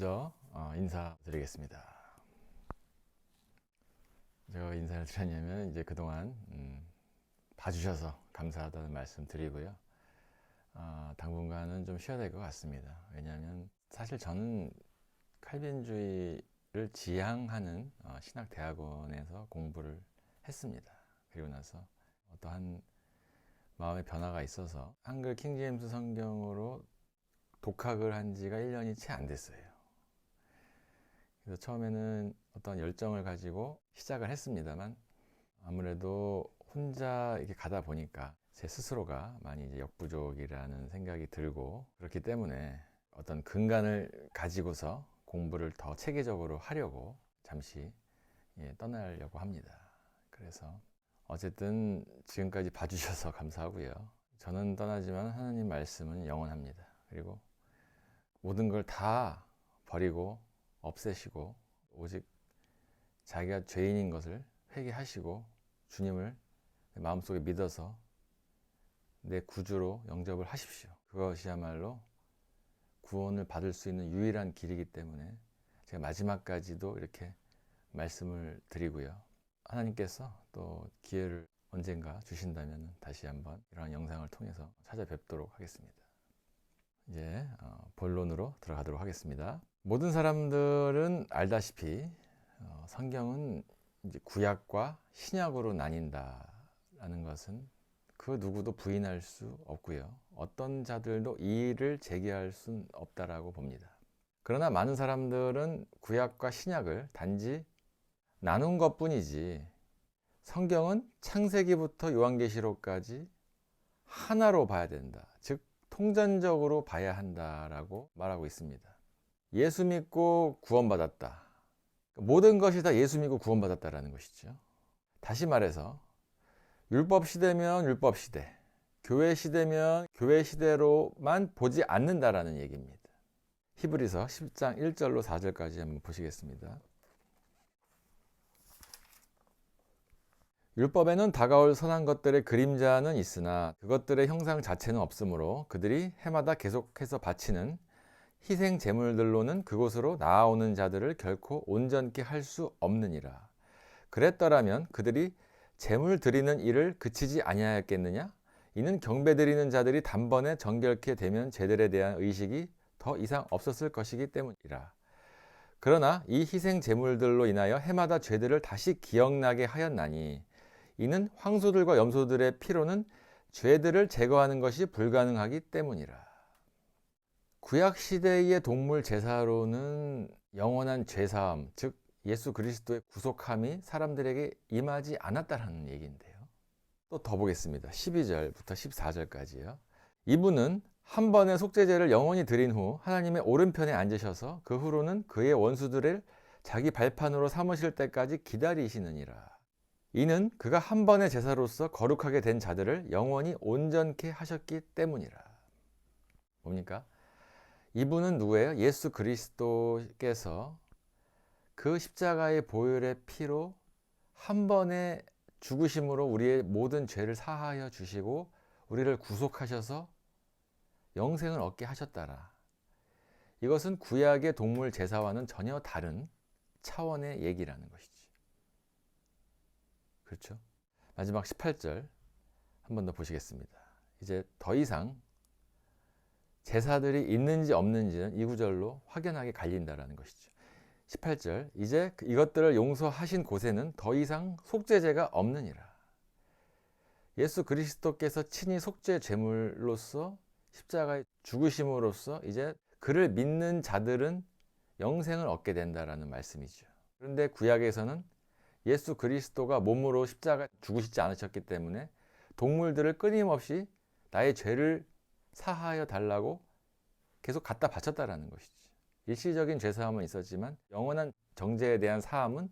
먼저 인사드리겠습니다. 제가 인사를 드렸냐면 이제 그동안 봐주셔서 감사하다는 말씀 드리고요. 당분간은 좀 쉬어야 될 것 같습니다. 왜냐하면 사실 저는 칼빈주의를 지향하는 신학대학원에서 공부를 했습니다. 그리고 나서 어떠한 마음의 변화가 있어서 한글 킹제임스 성경으로 독학을 한 지가 1년이 채 안 됐어요. 그래서 처음에는 어떤 열정을 가지고 시작을 했습니다만 아무래도 혼자 이렇게 가다 보니까 제 스스로가 많이 이제 역부족이라는 생각이 들고, 그렇기 때문에 어떤 근간을 가지고서 공부를 더 체계적으로 하려고 잠시 떠나려고 합니다. 그래서 어쨌든 지금까지 봐주셔서 감사하고요. 저는 떠나지만 하나님 말씀은 영원합니다. 그리고 모든 걸 다 버리고 없애시고 오직 자기가 죄인인 것을 회개하시고 주님을 마음속에 믿어서 내 구주로 영접을 하십시오. 그것이야말로 구원을 받을 수 있는 유일한 길이기 때문에 제가 마지막까지도 이렇게 말씀을 드리고요. 하나님께서 또 기회를 언젠가 주신다면 다시 한번 이러한 영상을 통해서 찾아뵙도록 하겠습니다. 이제 본론으로 들어가도록 하겠습니다. 모든 사람들은 알다시피 성경은 이제 구약과 신약으로 나뉜다라는 것은 그 누구도 부인할 수 없고요. 어떤 자들도 이의를 제기할 수는 없다라고 봅니다. 그러나 많은 사람들은 구약과 신약을 단지 나눈 것뿐이지 성경은 창세기부터 요한계시록까지 하나로 봐야 된다. 즉 통전적으로 봐야 한다라고 말하고 있습니다. 예수 믿고 구원받았다. 모든 것이 다 예수 믿고 구원받았다라는 것이죠. 다시 말해서 율법 시대면 율법 시대, 교회 시대면 교회 시대로만 보지 않는다라는 얘기입니다. 히브리서 10장 1절로 4절까지 한번 보시겠습니다. 율법에는 다가올 선한 것들의 그림자는 있으나 그것들의 형상 자체는 없으므로 그들이 해마다 계속해서 바치는 희생 제물들로는 그곳으로 나아오는 자들을 결코 온전케 할 수 없느니라. 그랬더라면 그들이 제물 드리는 일을 그치지 아니하였겠느냐? 이는 경배 드리는 자들이 단번에 정결케 되면 제들에 대한 의식이 더 이상 없었을 것이기 때문이라. 그러나 이 희생 제물들로 인하여 해마다 죄들을 다시 기억나게 하였나니 이는 황소들과 염소들의 피로는 죄들을 제거하는 것이 불가능하기 때문이라. 구약 시대의 동물 제사로는 영원한 죄사함, 즉 예수 그리스도의 구속함이 사람들에게 임하지 않았다는 얘기인데요. 또 더 보겠습니다. 12절부터 14절까지요. 이분은 한 번의 속죄제를 영원히 드린 후 하나님의 오른편에 앉으셔서 그 후로는 그의 원수들을 자기 발판으로 삼으실 때까지 기다리시느니라. 이는 그가 한 번의 제사로서 거룩하게 된 자들을 영원히 온전케 하셨기 때문이라. 뭡니까? 이분은 누구예요? 예수 그리스도께서 그 십자가의 보혈의 피로 한 번의 죽으심으로 우리의 모든 죄를 사하여 주시고 우리를 구속하셔서 영생을 얻게 하셨다라. 이것은 구약의 동물 제사와는 전혀 다른 차원의 얘기라는 것이지. 그렇죠? 마지막 18절 한 번 더 보시겠습니다. 이제 더 이상 제사들이 있는지 없는지는 이 구절로 확연하게 갈린다라는 것이죠. 18절 이제 이것들을 용서하신 곳에는 더 이상 속죄제가 없느니라. 예수 그리스도께서 친히 속죄 제물로서 십자가에 죽으심으로써 이제 그를 믿는 자들은 영생을 얻게 된다라는 말씀이죠. 그런데 구약에서는 예수 그리스도가 몸으로 십자가에 죽으시지 않으셨기 때문에 동물들을 끊임없이 나의 죄를 사하여 달라고 계속 갖다 바쳤다라는 것이지. 일시적인 죄사함은 있었지만 영원한 정죄에 대한 사함은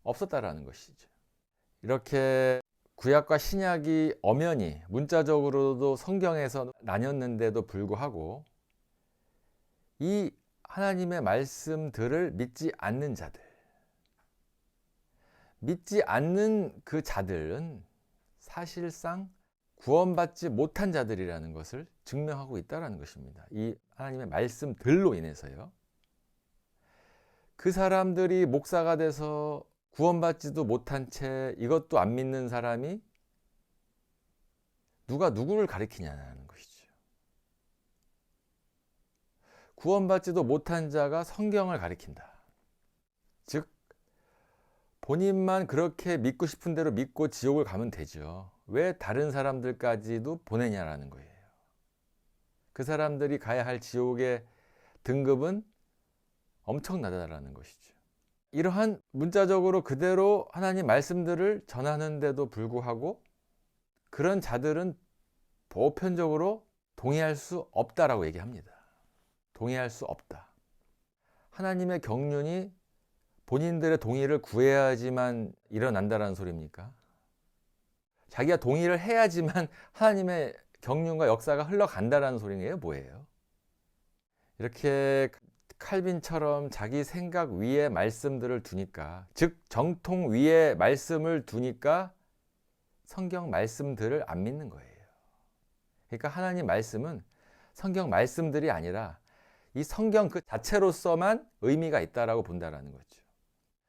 없었다라는 것이죠. 이렇게 구약과 신약이 엄연히 문자적으로도 성경에서 나뉘었는데도 불구하고 이 하나님의 말씀들을 믿지 않는 자들, 믿지 않는 그 자들은 사실상 구원받지 못한 자들이라는 것을 증명하고 있다는 것입니다. 이 하나님의 말씀들로 인해서요. 그 사람들이 목사가 돼서 구원받지도 못한 채 이것도 안 믿는 사람이 누가 누구를 가리키냐는 것이죠. 구원받지도 못한 자가 성경을 가리킨다. 즉 본인만 그렇게 믿고 싶은 대로 믿고 지옥을 가면 되죠. 왜 다른 사람들까지도 보내냐라는 거예요. 그 사람들이 가야 할 지옥의 등급은 엄청나다라는 것이죠. 이러한 문자적으로 그대로 하나님 말씀들을 전하는데도 불구하고 그런 자들은 보편적으로 동의할 수 없다라고 얘기합니다. 동의할 수 없다. 하나님의 경륜이 본인들의 동의를 구해야지만 일어난다라는 소리입니까? 자기가 동의를 해야지만 하나님의 경륜과 역사가 흘러간다라는 소리예요? 뭐예요? 이렇게 칼빈처럼 자기 생각 위에 말씀들을 두니까, 즉 정통 위에 말씀을 두니까 성경 말씀들을 안 믿는 거예요. 그러니까 하나님 말씀은 성경 말씀들이 아니라 이 성경 그 자체로서만 의미가 있다라고 본다라는 거죠.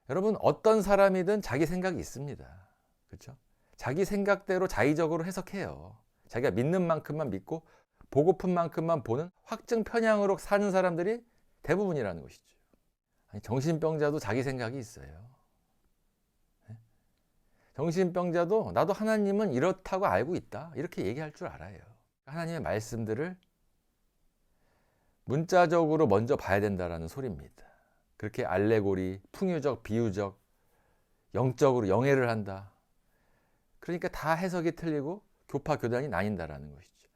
여러분, 어떤 사람이든 자기 생각이 있습니다. 그렇죠? 자기 생각대로 자의적으로 해석해요. 자기가 믿는 만큼만 믿고 보고픈 만큼만 보는 확증 편향으로 사는 사람들이 대부분이라는 것이죠. 아니, 정신병자도 자기 생각이 있어요. 정신병자도 나도 하나님은 이렇다고 알고 있다, 이렇게 얘기할 줄 알아요. 하나님의 말씀들을 문자적으로 먼저 봐야 된다는 소리입니다. 그렇게 알레고리, 풍유적, 비유적, 영적으로 영해를 한다. 그러니까 다 해석이 틀리고 교파 교단이 나뉜다라는 것이죠.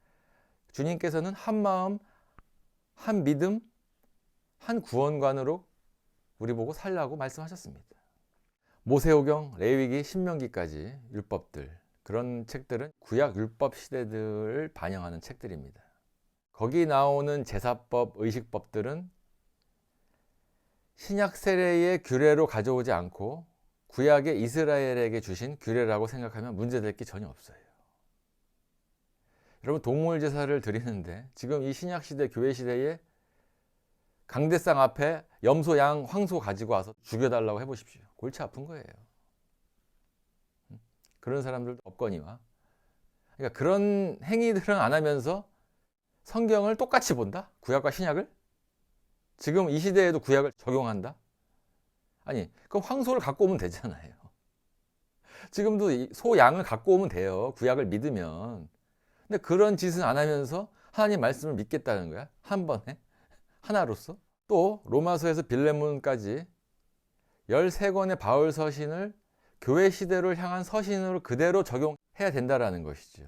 주님께서는 한 마음, 한 믿음, 한 구원관으로 우리 보고 살라고 말씀하셨습니다. 모세오경, 레위기, 신명기까지 율법들, 그런 책들은 구약 율법 시대들을 반영하는 책들입니다. 거기 나오는 제사법, 의식법들은 신약 세례의 규례로 가져오지 않고 구약의 이스라엘에게 주신 규례라고 생각하면 문제될 게 전혀 없어요. 여러분, 동물 제사를 드리는데 지금 이 신약 시대, 교회 시대에 강대상 앞에 염소, 양, 황소 가지고 와서 죽여달라고 해보십시오. 골치 아픈 거예요. 그런 사람들도 없거니와. 그러니까 그런 행위들은 안 하면서 성경을 똑같이 본다? 구약과 신약을? 지금 이 시대에도 구약을 적용한다? 아니, 그럼 황소를 갖고 오면 되잖아요. 지금도 소, 양을 갖고 오면 돼요. 구약을 믿으면. 근데 그런 짓은 안 하면서 하나님 말씀을 믿겠다는 거야. 한 번에. 하나로서. 또 로마서에서 빌레몬까지 13권의 바울 서신을 교회 시대를 향한 서신으로 그대로 적용해야 된다는 것이죠.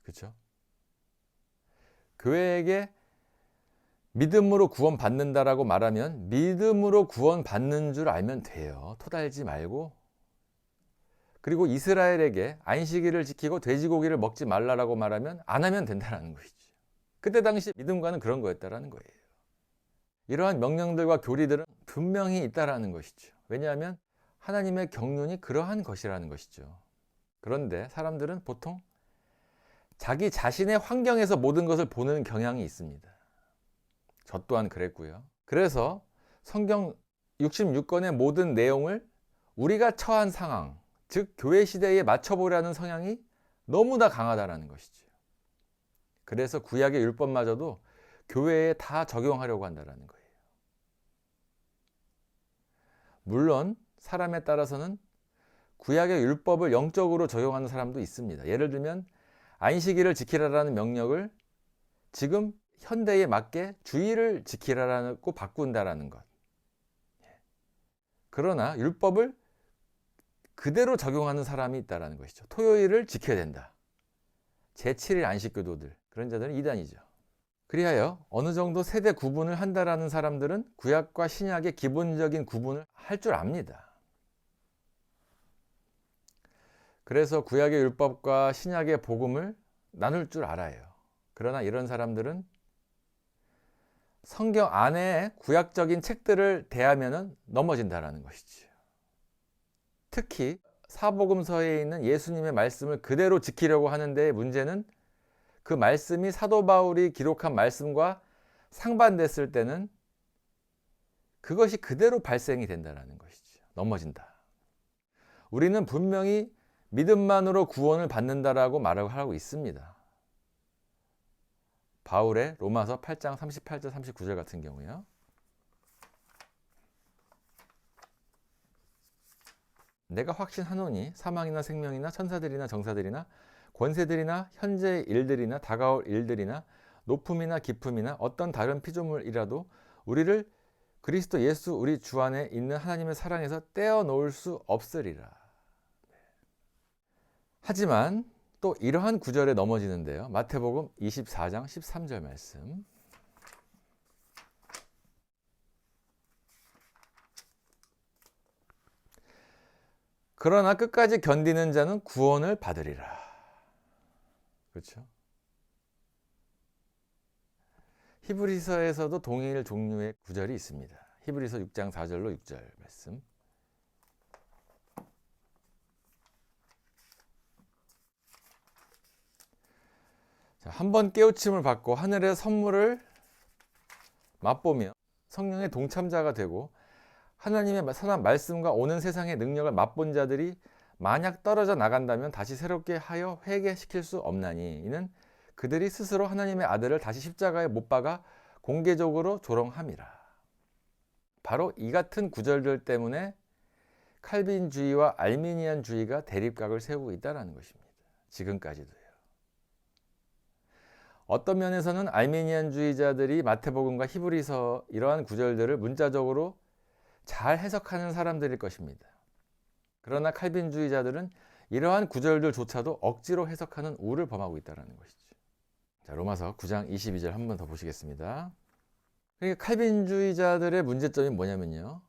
그렇죠? 교회에게 믿음으로 구원받는다라고 말하면 믿음으로 구원받는 줄 알면 돼요. 토달지 말고. 그리고 이스라엘에게 안식일을 지키고 돼지고기를 먹지 말라라고 말하면 안 하면 된다는 것이죠. 그때 당시 믿음과는 그런 거였다라는 거예요. 이러한 명령들과 교리들은 분명히 있다라는 것이죠. 왜냐하면 하나님의 경륜이 그러한 것이라는 것이죠. 그런데 사람들은 보통 자기 자신의 환경에서 모든 것을 보는 경향이 있습니다. 저 또한 그랬고요. 그래서 성경 66권의 모든 내용을 우리가 처한 상황, 즉 교회 시대에 맞춰보려는 성향이 너무나 강하다는 것이죠. 그래서 구약의 율법마저도 교회에 다 적용하려고 한다는 거예요. 물론 사람에 따라서는 구약의 율법을 영적으로 적용하는 사람도 있습니다. 예를 들면 안식일을 지키라라는 명령을 지금 현대에 맞게 주일을 지키라고 바꾼다라는 것. 그러나 율법을 그대로 적용하는 사람이 있다는 것이죠. 토요일을 지켜야 된다. 제7일 안식교도들, 그런 자들은 이단이죠. 그리하여 어느 정도 세대 구분을 한다라는 사람들은 구약과 신약의 기본적인 구분을 할 줄 압니다. 그래서 구약의 율법과 신약의 복음을 나눌 줄 알아요. 그러나 이런 사람들은 성경 안에 구약적인 책들을 대하면 넘어진다는 것이죠. 특히 사복음서에 있는 예수님의 말씀을 그대로 지키려고 하는데 문제는 그 말씀이 사도 바울이 기록한 말씀과 상반됐을 때는 그것이 그대로 발생이 된다는 것이죠. 넘어진다. 우리는 분명히 믿음만으로 구원을 받는다라고 말을 하고 있습니다. 바울의 로마서 8장 38절 39절 같은 경우요. 내가 확신하노니 사망이나 생명이나 천사들이나 정사들이나 권세들이나 현재의 일들이나 다가올 일들이나 높음이나 깊음이나 어떤 다른 피조물이라도 우리를 그리스도 예수 우리 주 안에 있는 하나님의 사랑에서 떼어놓을 수 없으리라. 하지만 또 이러한 구절에 넘어지는데요. 마태복음 24장 13절 말씀. 그러나 끝까지 견디는 자는 구원을 받으리라. 그렇죠? 히브리서에서도 동일 종류의 구절이 있습니다. 히브리서 6장 4절로 6절 말씀. 한번 깨우침을 받고 하늘의 선물을 맛보며 성령의 동참자가 되고 하나님의 선한 말씀과 오는 세상의 능력을 맛본 자들이 만약 떨어져 나간다면 다시 새롭게 하여 회개시킬 수 없나니 이는 그들이 스스로 하나님의 아들을 다시 십자가에 못 박아 공개적으로 조롱함이라. 바로 이 같은 구절들 때문에 칼빈주의와 알미니안주의가 대립각을 세우고 있다는 것입니다. 지금까지도요. 어떤 면에서는 알미니안주의자들이 마태복음과 히브리서 이러한 구절들을 문자적으로 잘 해석하는 사람들일 것입니다. 그러나 칼빈주의자들은 이러한 구절들조차도 억지로 해석하는 우를 범하고 있다는 것이죠. 자, 로마서 9장 22절 한 번 더 보시겠습니다. 그러니까 칼빈주의자들의 문제점이 뭐냐면요.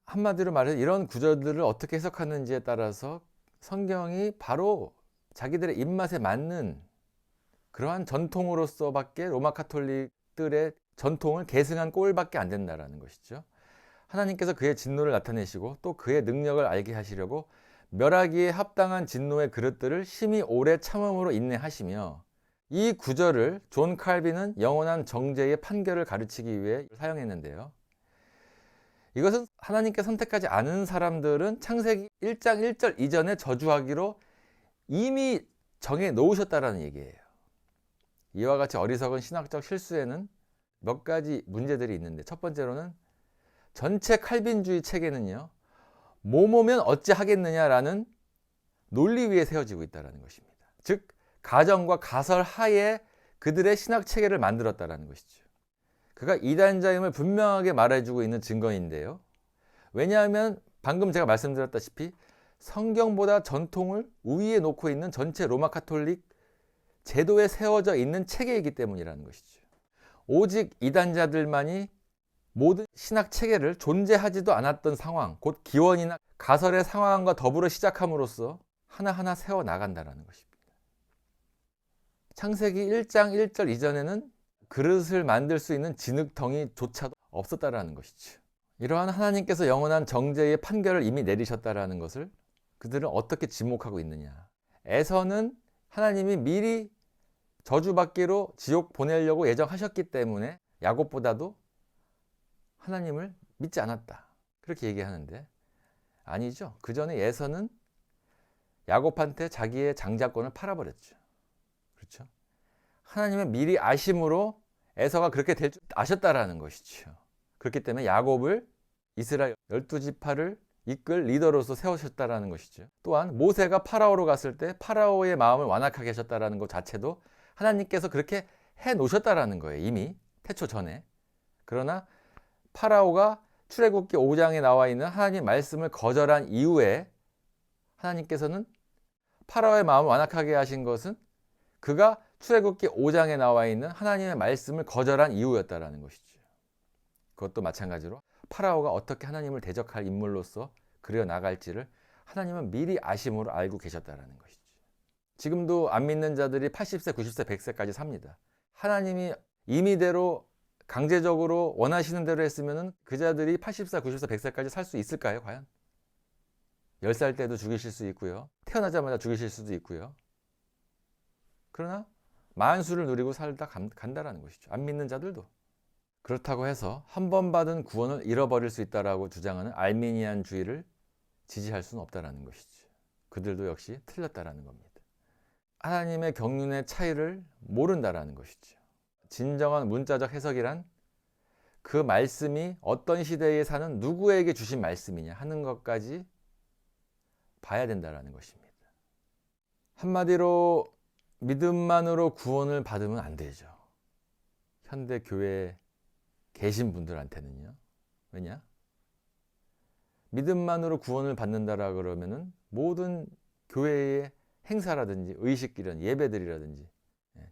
한마디로 말해서 이런 구절들을 어떻게 해석하는지에 따라서 성경이 바로 자기들의 입맛에 맞는 그러한 전통으로서밖에 로마 카톨릭들의 전통을 계승한 꼴밖에 안 된다는 것이죠. 하나님께서 그의 진노를 나타내시고 또 그의 능력을 알게 하시려고 멸하기에 합당한 진노의 그릇들을 심히 오래 참음으로 인내하시며 이 구절을 존 칼빈은 영원한 정죄의 판결을 가르치기 위해 사용했는데요. 이것은 하나님께 선택하지 않은 사람들은 창세기 1장 1절 이전에 저주하기로 이미 정해 놓으셨다는 얘기예요. 이와 같이 어리석은 신학적 실수에는 몇 가지 문제들이 있는데 첫 번째로는 전체 칼빈주의 체계는요. 뭐뭐면 어찌 하겠느냐라는 논리 위에 세워지고 있다는 것입니다. 즉 가정과 가설 하에 그들의 신학 체계를 만들었다는 것이죠. 그가 이단자임을 분명하게 말해주고 있는 증거인데요. 왜냐하면 방금 제가 말씀드렸다시피 성경보다 전통을 우위에 놓고 있는 전체 로마 카톨릭 제도에 세워져 있는 체계이기 때문이라는 것이죠. 오직 이단자들만이 모든 신학 체계를 존재하지도 않았던 상황, 곧 기원이나 가설의 상황과 더불어 시작함으로써 하나하나 세워나간다는 것입니다. 창세기 1장 1절 이전에는 그릇을 만들 수 있는 진흙덩이조차도 없었다는 것이죠. 이러한 하나님께서 영원한 정죄의 판결을 이미 내리셨다는 것을 그들은 어떻게 지목하고 있느냐. 에서는 하나님이 미리 저주받기로 지옥 보내려고 예정하셨기 때문에 야곱보다도 하나님을 믿지 않았다. 그렇게 얘기하는데 아니죠. 그 전에 에서는 야곱한테 자기의 장자권을 팔아버렸죠. 그렇죠? 하나님의 미리 아심으로 에서가 그렇게 될 줄 아셨다라는 것이죠. 그렇기 때문에 야곱을 이스라엘 12지파를 이끌 리더로서 세우셨다라는 것이죠. 또한 모세가 파라오로 갔을 때 파라오의 마음을 완악하게 하셨다라는 것 자체도 하나님께서 그렇게 해 놓으셨다라는 거예요. 이미 태초 전에. 그러나 파라오가 출애굽기 5장에 나와 있는 하나님의 말씀을 거절한 이후에 하나님께서는 파라오의 마음을 완악하게 하신 것은 그가 출애굽기 5장에 나와 있는 하나님의 말씀을 거절한 이유였다라는 것이죠. 그것도 마찬가지로 파라오가 어떻게 하나님을 대적할 인물로서 그려 나갈지를 하나님은 미리 아심으로 알고 계셨다라는 것이죠. 지금도 안 믿는 자들이 80세, 90세, 100세까지 삽니다. 하나님이 임의대로 강제적으로 원하시는 대로 했으면 그 자들이 80세, 90세, 100세까지 살 수 있을까요? 과연? 10살 때도 죽이실 수 있고요. 태어나자마자 죽이실 수도 있고요. 그러나 만수를 누리고 살다 간다라는 것이죠. 안 믿는 자들도. 그렇다고 해서 한 번 받은 구원을 잃어버릴 수 있다라고 주장하는 알미니안주의를 지지할 수는 없다라는 것이죠. 그들도 역시 틀렸다라는 겁니다. 하나님의 경륜의 차이를 모른다라는 것이죠. 진정한 문자적 해석이란 그 말씀이 어떤 시대에 사는 누구에게 주신 말씀이냐 하는 것까지 봐야 된다라는 것입니다. 한마디로 믿음만으로 구원을 받으면 안 되죠. 현대 교회에 계신 분들한테는요. 왜냐? 믿음만으로 구원을 받는다라 그러면은 모든 교회의 행사라든지 의식 이런 예배들이라든지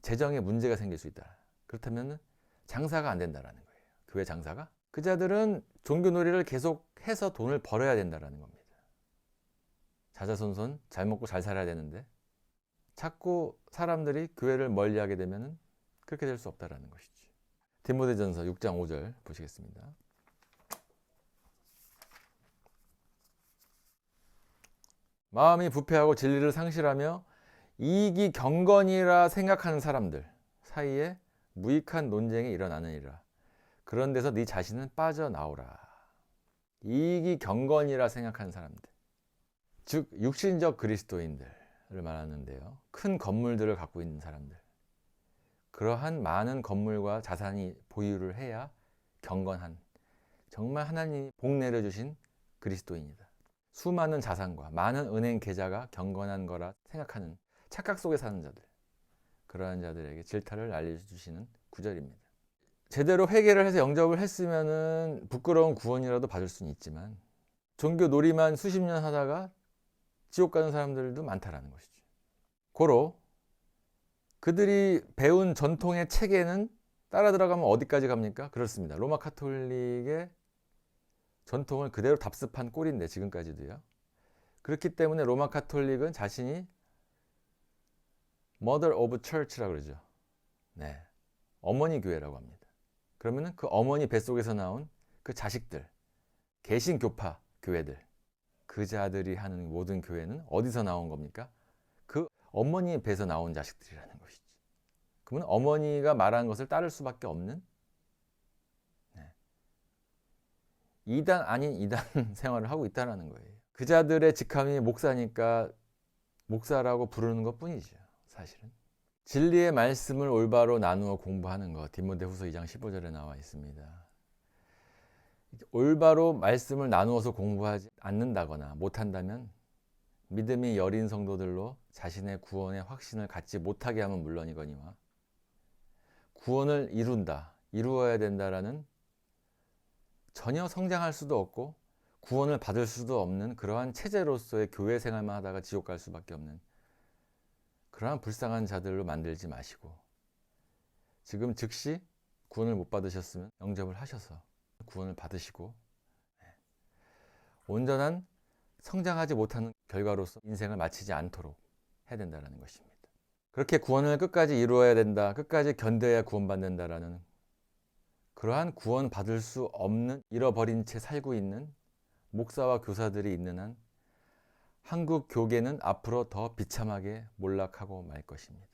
재정에 문제가 생길 수 있다. 그렇다면 장사가 안 된다라는 거예요. 교회 장사가. 그 자들은 종교놀이를 계속해서 돈을 벌어야 된다라는 겁니다. 자자손손 잘 먹고 잘 살아야 되는데 자꾸 사람들이 교회를 멀리하게 되면 그렇게 될 수 없다라는 것이죠. 디모데전서 6장 5절 보시겠습니다. 마음이 부패하고 진리를 상실하며 이익이 경건이라 생각하는 사람들 사이에 무익한 논쟁이 일어나느니라. 그런 데서 네 자신은 빠져나오라. 이익이 경건이라 생각하는 사람들, 즉 육신적 그리스도인들을 말하는데요. 큰 건물들을 갖고 있는 사람들, 그러한 많은 건물과 자산이 보유를 해야 경건한, 정말 하나님이 복 내려주신 그리스도인이다. 수많은 자산과 많은 은행 계좌가 경건한 거라 생각하는 착각 속에 사는 자들, 그러한 자들에게 질타를 날려주시는 구절입니다. 제대로 회개를 해서 영접을 했으면 부끄러운 구원이라도 받을 수는 있지만 종교 놀이만 수십 년 하다가 지옥 가는 사람들도 많다라는 것이죠. 고로 그들이 배운 전통의 체계는 따라 들어가면 어디까지 갑니까? 그렇습니다. 로마 카톨릭의 전통을 그대로 답습한 꼴인데 지금까지도요. 그렇기 때문에 로마 카톨릭은 자신이 Mother of Church라고 그러죠. 네, 어머니 교회라고 합니다. 그러면 그 어머니 뱃속에서 나온 그 자식들, 개신교파 교회들, 그 자들이 하는 모든 교회는 어디서 나온 겁니까? 그 어머니 배에서 나온 자식들이라는 것이지. 그러면 어머니가 말한 것을 따를 수밖에 없는 이단 아닌 이단 생활을 하고 있다는 거예요. 그 자들의 직함이 목사니까 목사라고 부르는 것 뿐이죠. 사실은 진리의 말씀을 올바로 나누어 공부하는 것, 디모데후서 2장 15절에 나와 있습니다. 올바로 말씀을 나누어서 공부하지 않는다거나 못한다면 믿음이 여린 성도들로 자신의 구원의 확신을 갖지 못하게 하면 물론이거니와 구원을 이루어야 된다라는 전혀 성장할 수도 없고 구원을 받을 수도 없는 그러한 체제로서의 교회 생활만 하다가 지옥 갈 수밖에 없는 그러한 불쌍한 자들로 만들지 마시고, 지금 즉시 구원을 못 받으셨으면 영접을 하셔서 구원을 받으시고 온전한 성장하지 못하는 결과로서 인생을 마치지 않도록 해야 된다는 것입니다. 그렇게 구원을 끝까지 이루어야 된다, 끝까지 견뎌야 구원받는다라는 그러한 구원받을 수 없는 잃어버린 채 살고 있는 목사와 교사들이 있는 한 한국 교계는 앞으로 더 비참하게 몰락하고 말 것입니다.